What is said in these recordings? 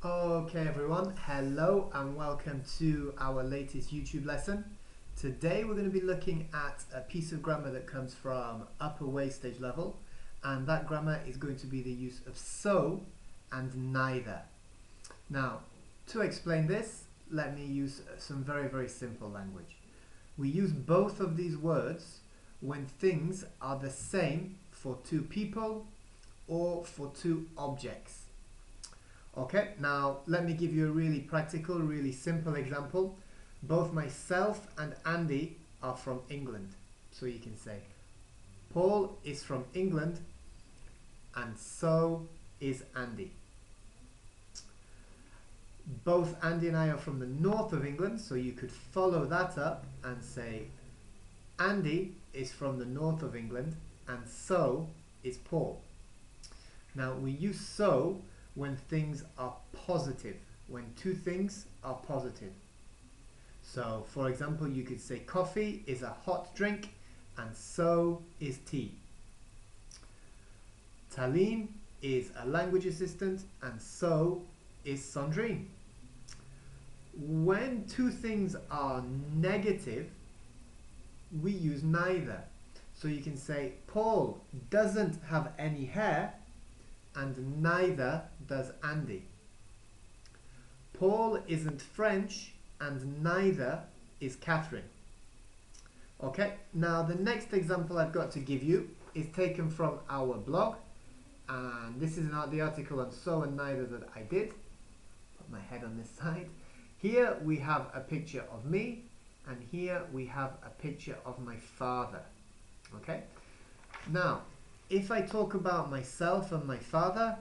Okay everyone, hello and welcome to our latest YouTube lesson. Today we're going to be looking at a piece of grammar that comes from upper wastage level, and that grammar is going to be the use of so and neither. Now, to explain this, let me use some very simple language. We use both of these words when things are the same for two people or for two objects. Okay, now let me give you a really practical, really simple example. Both myself and Andy are from England. So you can say, Paul is from England and so is Andy. Both Andy and I are from the north of England, so you could follow that up and say, Andy is from the north of England and so is Paul. Now we use so when things are positive, when two things are positive. So, for example, you could say coffee is a hot drink and so is tea. Talene is a language assistant and so is Sandrine. When two things are negative, we use neither. So you can say Paul doesn't have any hair and neither does Andy. Paul isn't French and neither is Catherine. Okay, now the next example I've got to give you is taken from our blog, and this is the article on so and neither that I did. Put my head on this side. Here we have a picture of me, and here we have a picture of my father. Okay, now if I talk about myself and my father,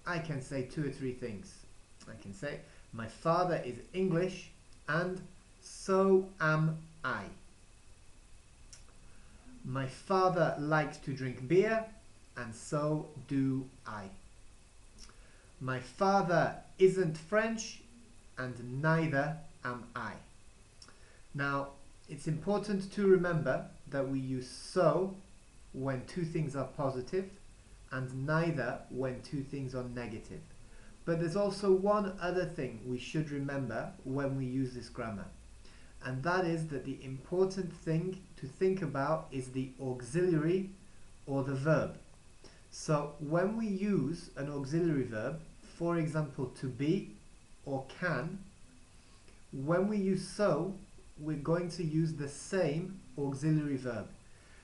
I can say two or three things. I can say, my father is English and so am I. My father likes to drink beer and so do I. My father isn't French and neither am I. Now, it's important to remember that we use so when two things are positive and neither when two things are negative. But there's also one other thing we should remember when we use this grammar, and that is that the important thing to think about is the auxiliary or the verb. So when we use an auxiliary verb, for example to be or can, when we use so, we're going to use the same auxiliary verb.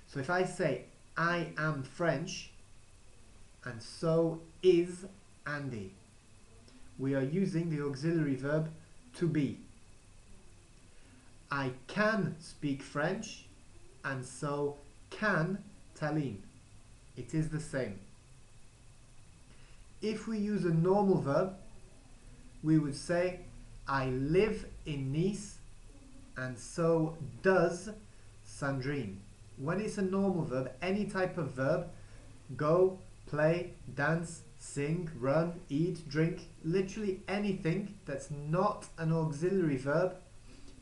So if I say I am French and so is Andy, we are using the auxiliary verb to be. I can speak French and so can Talene. It is the same. If we use a normal verb, we would say I live in Nice and so does Sandrine. When it's a normal verb, any type of verb, go, play, dance, sing, run, eat, drink, literally anything that's not an auxiliary verb,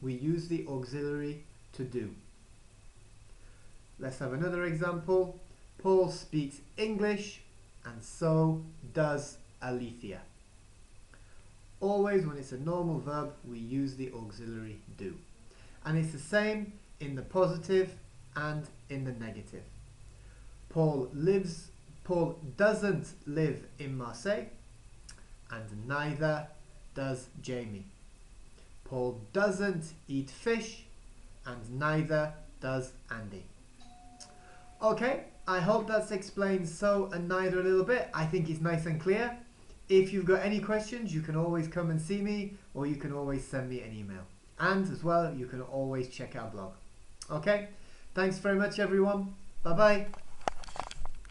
we use the auxiliary to do. Let's have another example. Paul speaks English and so does Alethea. Always when it's a normal verb, we use the auxiliary do. And it's the same in the positive and in the negative. Paul doesn't live in Marseille and neither does Jamie. Paul doesn't eat fish and neither does Andy. Okay, I hope that's explained so and neither a little bit. I think it's nice and clear. If you've got any questions, you can always come and see me, or you can always send me an email. And as well, you can always check our blog. Okay, thanks very much everyone. Bye bye.